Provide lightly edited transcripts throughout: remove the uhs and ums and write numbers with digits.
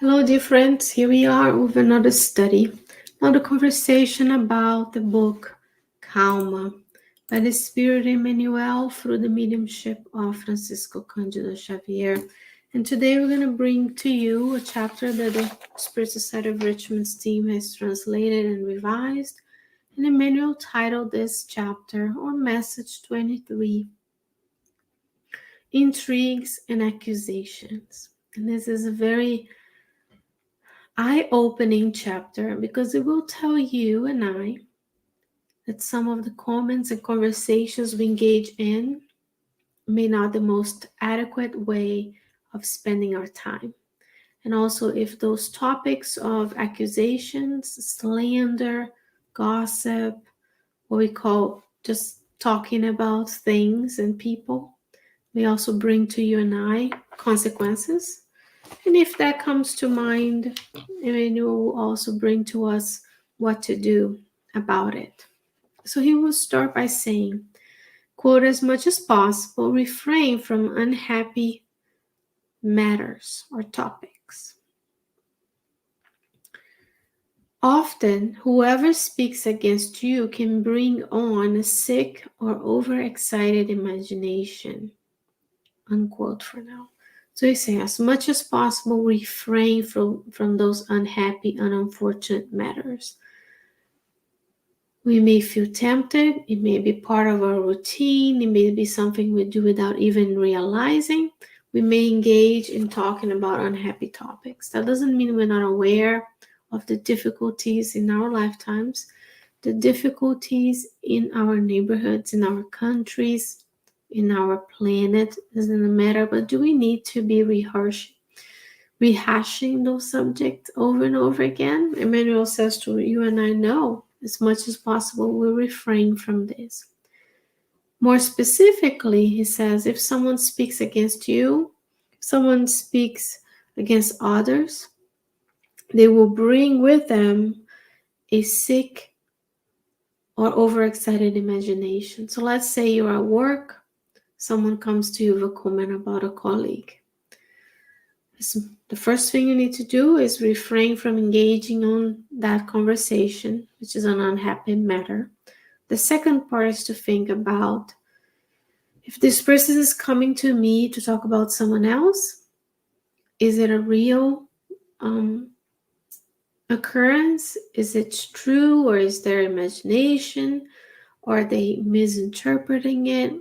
Hello, dear friends. Here we are with another study. Now, the conversation about the book Calma by the Spirit Emmanuel through the mediumship of Francisco Candido Xavier. And today we're going to bring to you a chapter that the Spirit Society of Richmond's team has translated and revised. And Emmanuel titled this chapter, or Message 23, Intrigues and Accusations. And this is a very eye-opening chapter because it will tell you and I that some of the comments and conversations we engage in may not be the most adequate way of spending our time. And also if those topics of accusations, slander, gossip, what we call just talking about things and people, may also bring to you and I consequences. And if that comes to mind, Emmanuel will also bring to us what to do about it. So he will start by saying, quote, as much as possible, refrain from unhappy matters or topics. Often, whoever speaks against you can bring on a sick or overexcited imagination. Unquote for now. So he's saying, as much as possible, refrain from those unhappy and unfortunate matters. We may feel tempted. It may be part of our routine. It may be something we do without even realizing. We may engage in talking about unhappy topics. That doesn't mean we're not aware of the difficulties in our lifetimes, the difficulties in our neighborhoods, in our countries, in our planet. Doesn't matter, but do we need to be rehashing those subjects over and over again? Emmanuel says to you and I, no, as much as possible, we refrain from this. More specifically, he says, if someone speaks against you, if someone speaks against others, they will bring with them a sick or overexcited imagination. So let's say you're at work, someone comes to you with a comment about a colleague. The first thing you need to do is refrain from engaging on that conversation, which is an unhappy matter. The second part is to think about, if this person is coming to me to talk about someone else, is it a real occurrence? Is it true, or is there imagination? Or are they misinterpreting it?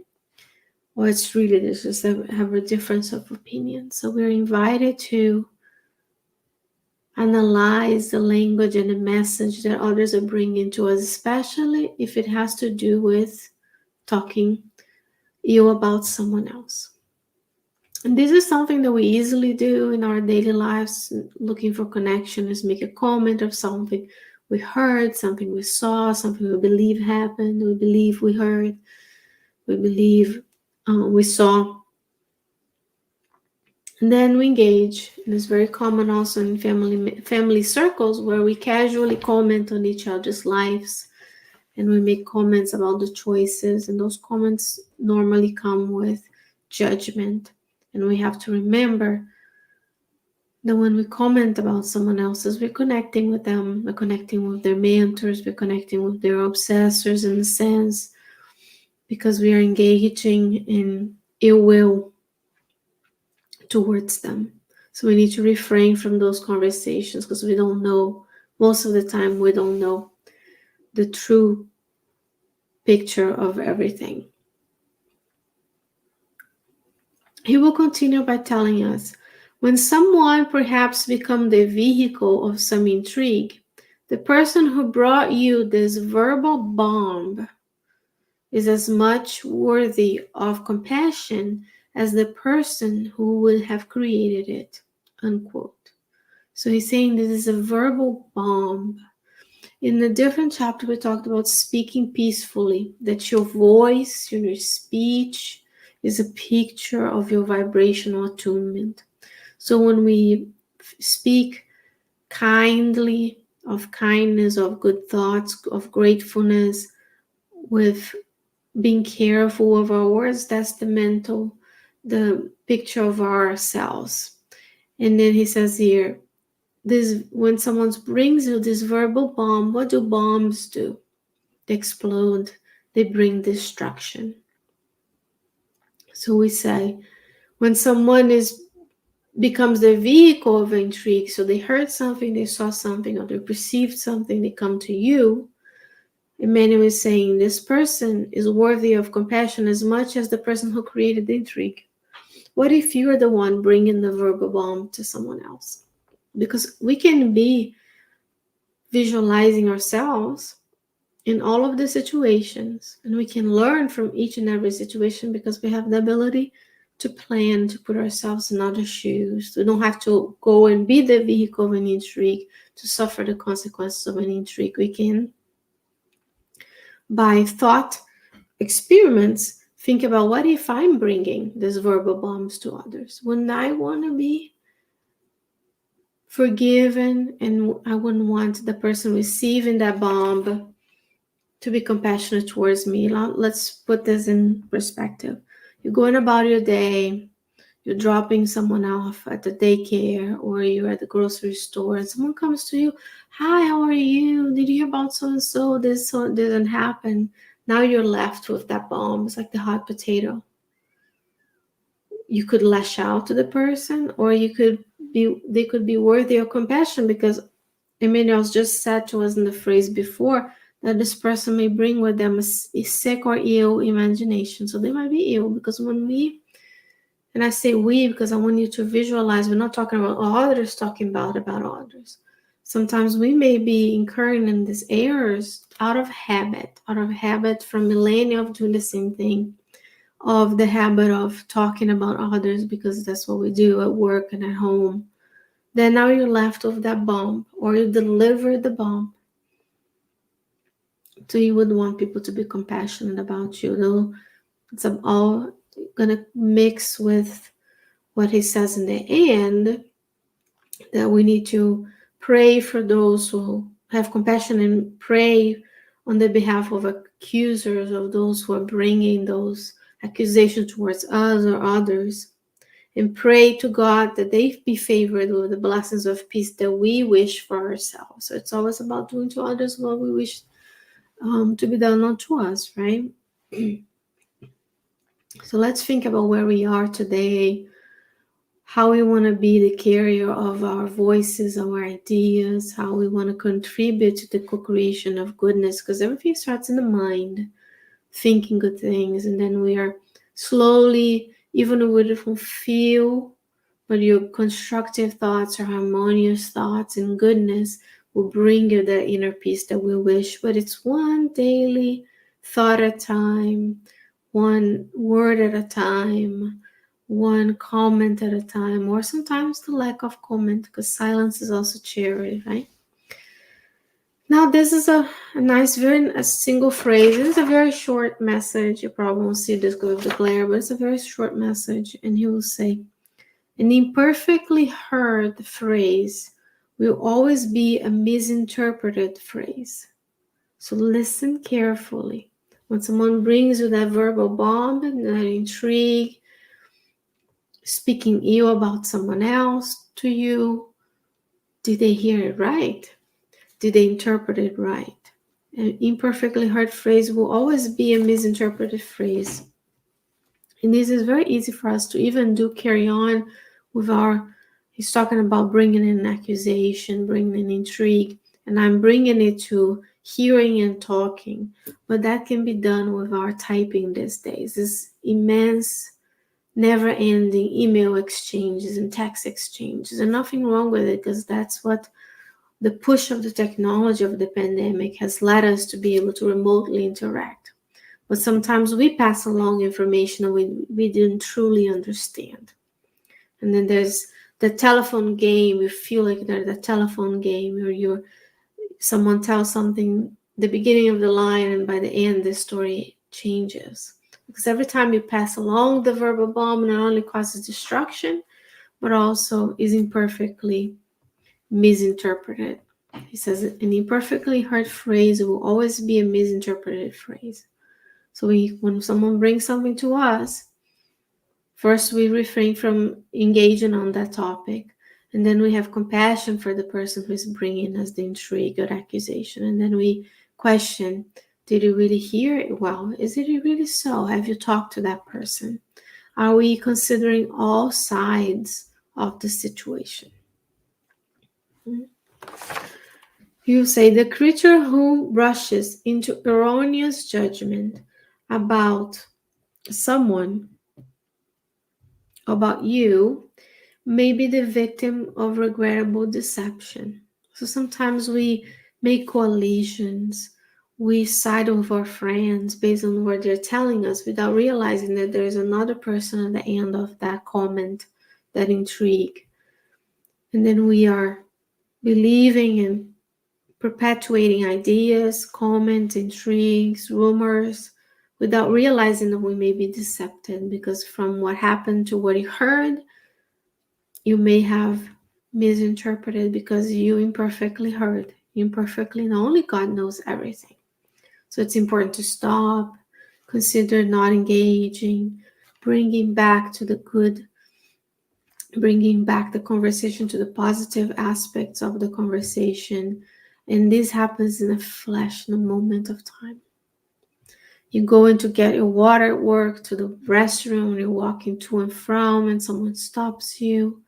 Or it's really just have a difference of opinion. So we're invited to analyze the language and the message that others are bringing to us, especially if it has to do with talking ill about someone else. And this is something that we easily do in our daily lives, looking for connection, is make a comment of something we heard, something we saw, something we believe happened, we believe we heard, we believe we saw. And then we engage, and it's very common also in family circles where we casually comment on each other's lives, and we make comments about the choices, and those comments normally come with judgment. And we have to remember that when we comment about someone else's, we're connecting with them, we're connecting with their mentors, we're connecting with their obsessors in a sense, because we are engaging in ill will towards them. So we need to refrain from those conversations, because we don't know, most of the time we don't know the true picture of everything. He will continue by telling us, when someone perhaps becomes the vehicle of some intrigue, the person who brought you this verbal bomb is as much worthy of compassion as the person who would have created it, unquote. So he's saying this is a verbal bomb. In a different chapter, we talked about speaking peacefully, that your voice, your speech is a picture of your vibrational attunement. So when we speak kindly, of kindness, of good thoughts, of gratefulness, with being careful of our words, that's the picture of ourselves. And then he says here, this, when someone brings you this verbal bomb, what do bombs do? They explode, they bring destruction. So we say, when someone becomes the vehicle of intrigue, so they heard something, they saw something, or they perceived something, they come to you. Emmanuel is saying this person is worthy of compassion as much as the person who created the intrigue. What if you're the one bringing the verbal bomb to someone else? Because we can be visualizing ourselves in all of the situations, and we can learn from each and every situation because we have the ability to plan, to put ourselves in other shoes. We don't have to go and be the vehicle of an intrigue to suffer the consequences of an intrigue. We can, by thought experiments, think about, what if I'm bringing these verbal bombs to others? Wouldn't I want to be forgiven, and I wouldn't want the person receiving that bomb to be compassionate towards me? Let's put this in perspective. You're going about your day, you're dropping someone off at the daycare, or you're at the grocery store, and someone comes to you, hi, how are you? Did you hear about so-and-so? This didn't happen. Now you're left with that bomb. It's like the hot potato. You could lash out to the person, or they could be worthy of compassion, because Emmanuel just said to us in the phrase before that this person may bring with them a sick or ill imagination. So they might be ill, because when we, and I say we because I want you to visualize, we're not talking about others, talking about others. Sometimes we may be incurring in these errors out of habit from millennia of doing the same thing, of the habit of talking about others because that's what we do at work and at home. Then now you're left with that bomb, or you delivered the bomb. So you would want people to be compassionate about you, though it's all gonna mix with what he says in the end, that we need to pray for those who have compassion, and pray on the behalf of accusers, of those who are bringing those accusations towards us or others, and pray to God that they be favored with the blessings of peace that we wish for ourselves. So it's always about doing to others what we wish to be done unto us, right? So let's think about where we are today, how we want to be the carrier of our voices, our ideas, how we want to contribute to the co-creation of goodness, because everything starts in the mind, thinking good things, and then we are slowly, even though we don't feel, but your constructive thoughts or harmonious thoughts and goodness will bring you the inner peace that we wish. But it's one daily thought at a time, one word at a time, one comment at a time, or sometimes the lack of comment, because silence is also charity, right? Now, this is a nice, a single phrase. It's a very short message. You probably won't see this because of the glare, but it's a very short message. And he will say, an imperfectly heard phrase will always be a misinterpreted phrase. So listen carefully. When someone brings you that verbal bomb and that intrigue, speaking ill about someone else to you, did they hear it right? Did they interpret it right? An imperfectly heard phrase will always be a misinterpreted phrase. And this is very easy for us to even carry on with he's talking about bringing in an accusation, bringing in intrigue, and I'm bringing it to hearing and talking. But that can be done with our typing these days. This immense, never-ending email exchanges and text exchanges, and nothing wrong with it, because that's what the push of the technology of the pandemic has led us to be able to remotely interact. But sometimes we pass along information we didn't truly understand. And then there's the telephone game. You feel like there's a telephone game where someone tells something the beginning of the line, and by the end the story changes. Because every time you pass along the verbal bomb, not only causes destruction, but also is imperfectly misinterpreted. He says an imperfectly heard phrase will always be a misinterpreted phrase. So when someone brings something to us, first we refrain from engaging on that topic, And then we have compassion for the person who is bringing us the intrigue or accusation. And then we question, did you really hear it well? Is it really so? Have you talked to that person? Are we considering all sides of the situation? You say the creature who rushes into erroneous judgment about someone, about you, may be the victim of regrettable deception. So sometimes we make coalitions, we side with our friends based on what they're telling us without realizing that there's another person at the end of that comment, that intrigue. And then we are believing and perpetuating ideas, comments, intrigues, rumors, without realizing that we may be decepted, because from what happened to what you heard, you may have misinterpreted because you imperfectly heard. You imperfectly know. Only God knows everything. So it's important to stop, consider not engaging, bringing back to the good, bringing back the conversation to the positive aspects of the conversation. And this happens in a flash, in a moment of time. You go in to get your water at work, to the restroom, you're walking to and from, and someone stops you.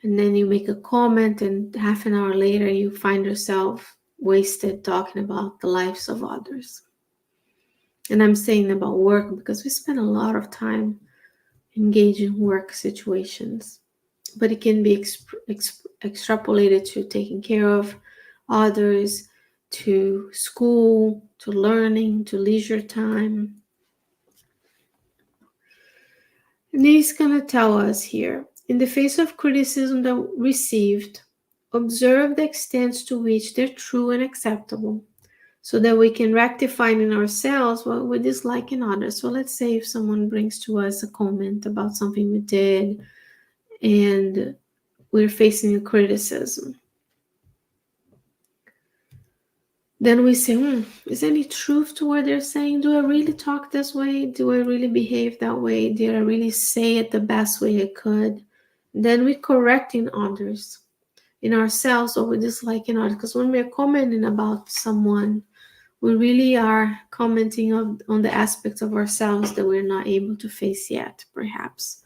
And then you make a comment, and half an hour later, you find yourself wasted talking about the lives of others. And I'm saying about work because we spend a lot of time engaged in work situations. But it can be extrapolated to taking care of others, to school, to learning, to leisure time. And he's going to tell us here, in the face of criticism that received, observe the extent to which they're true and acceptable, so that we can rectify in ourselves what we dislike in others. So let's say if someone brings to us a comment about something we did and we're facing a criticism. Then we say, is there any truth to what they're saying? Do I really talk this way? Do I really behave that way? Did I really say it the best way I could? Then we're correcting others, in ourselves, or we dislike in others. Because when we're commenting about someone, we really are commenting on the aspects of ourselves that we're not able to face yet, perhaps.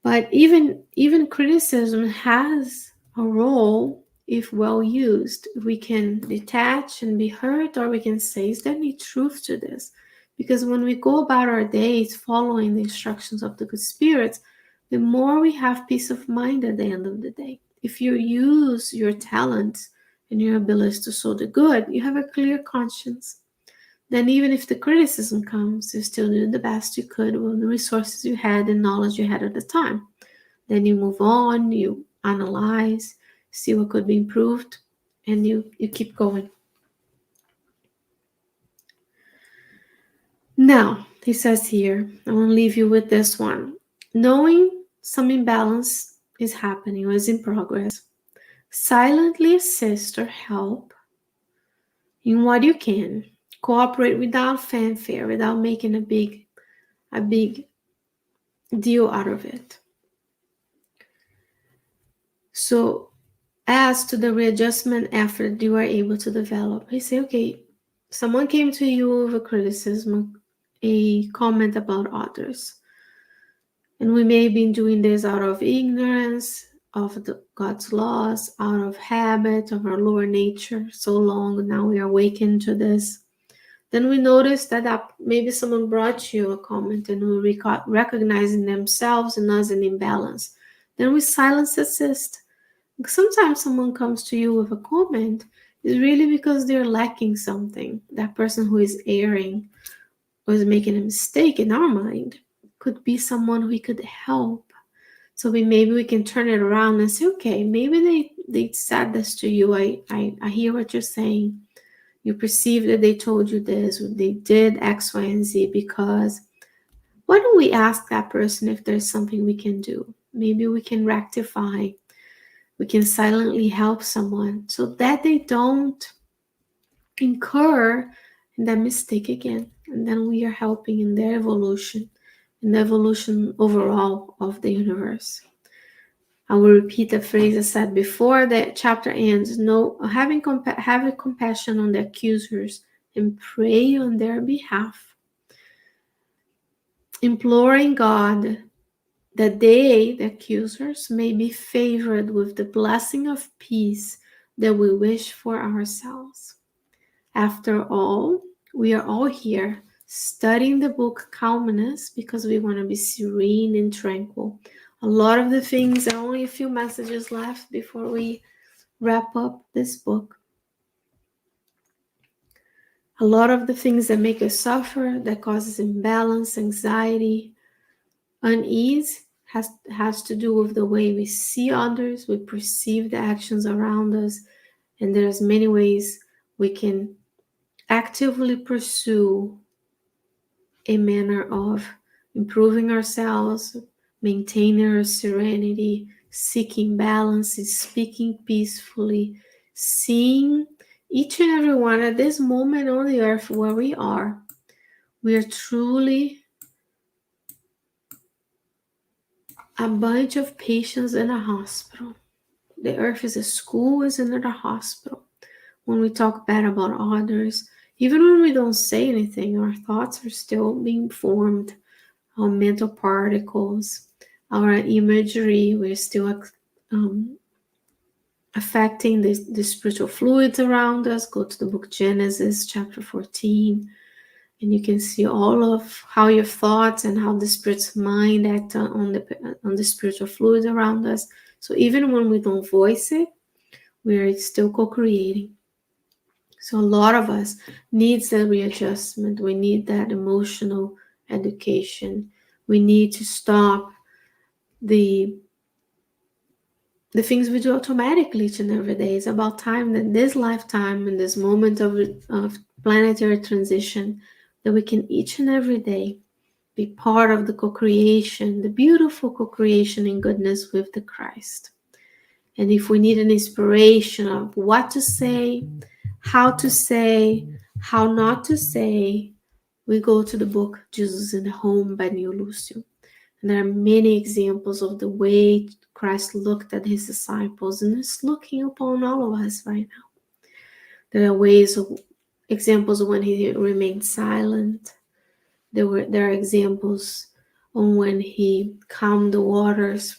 But even criticism has a role if well used. We can detach and be hurt, or we can say, is there any truth to this? Because when we go about our days following the instructions of the good spirits, the more we have peace of mind at the end of the day. If you use your talents and your abilities to sow the good, you have a clear conscience. Then even if the criticism comes, you still do the best you could with the resources you had and knowledge you had at the time. Then you move on, you analyze, see what could be improved, and you keep going. Now, he says here, I want to leave you with this one. Knowing some imbalance is happening or is in progress, silently assist or help in what you can. Cooperate without fanfare, without making a big deal out of it. So as to the readjustment effort you are able to develop, he say, okay, someone came to you with a criticism, a comment about others. And we may have been doing this out of ignorance of God's laws, out of habit of our lower nature. So long now we are awakened to this. Then we notice that maybe someone brought you a comment and we recognize in themselves and us an imbalance. Then we silence assist. Sometimes someone comes to you with a comment is really because they're lacking something. That person who is erring or is making a mistake in our mind could be someone we could help. So maybe we can turn it around and say, okay, maybe they said this to you. I hear what you're saying. You perceive that they told you this, or they did X, Y, and Z, because why don't we ask that person if there's something we can do? Maybe we can rectify. We can silently help someone so that they don't incur that mistake again. And then we are helping in their evolution, in the evolution overall of the universe. I will repeat the phrase I said before the chapter ends. No, having compassion on the accusers and pray on their behalf, imploring God that they, the accusers, may be favored with the blessing of peace that we wish for ourselves. After all, we are all here studying the book Calmness because we want to be serene and tranquil. A lot of the things, there are only a few messages left before we wrap up this book. A lot of the things that make us suffer, that causes imbalance, anxiety, unease, has to do with the way we see others, we perceive the actions around us, and there's many ways we can actively pursue a manner of improving ourselves, maintaining our serenity, seeking balance, speaking peacefully, seeing each and every one at this moment on the earth where we are. We are truly a bunch of patients in a hospital. The earth is a school, isn't it a hospital? When we talk bad about others, even when we don't say anything, our thoughts are still being formed. Our mental particles, our imagery, we're still affecting the spiritual fluids around us. Go to the book Genesis, chapter 14, and you can see all of how your thoughts and how the spirit's mind act on the spiritual fluids around us. So even when we don't voice it, we are still co-creating. So a lot of us needs that readjustment. We need that emotional education. We need to stop the things we do automatically each and every day. It's about time that this lifetime and this moment of planetary transition, that we can each and every day be part of the co-creation, the beautiful co-creation in goodness with the Christ. And if we need an inspiration of what to say, how not to say, we go to the book Jesus in the Home by Neil Lucio. And there are many examples of the way Christ looked at his disciples and is looking upon all of us right now. There are examples of when he remained silent. There are examples on when he calmed the waters,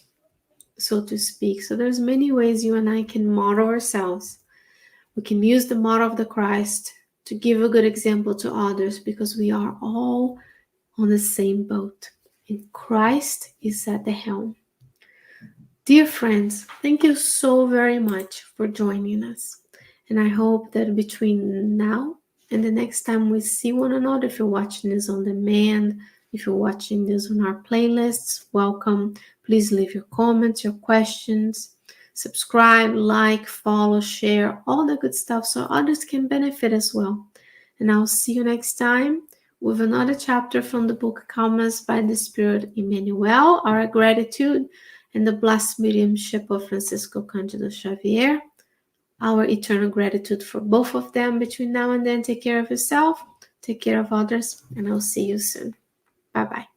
so to speak. So there's many ways you and I can model ourselves. We can use the model of the Christ to give a good example to others, because we are all on the same boat. And Christ is at the helm. Dear friends, thank you so very much for joining us. And I hope that between now and the next time we see one another, if you're watching this on demand, if you're watching this on our playlists, welcome. Please leave your comments, your questions, subscribe, like, follow, share, all the good stuff so others can benefit as well. And I'll see you next time with another chapter from the book Calmness by the Spirit Emmanuel, our gratitude, and the blessed mediumship of Francisco Candido Xavier. Our eternal gratitude for both of them. Between now and then, take care of yourself, take care of others, and I'll see you soon. Bye-bye.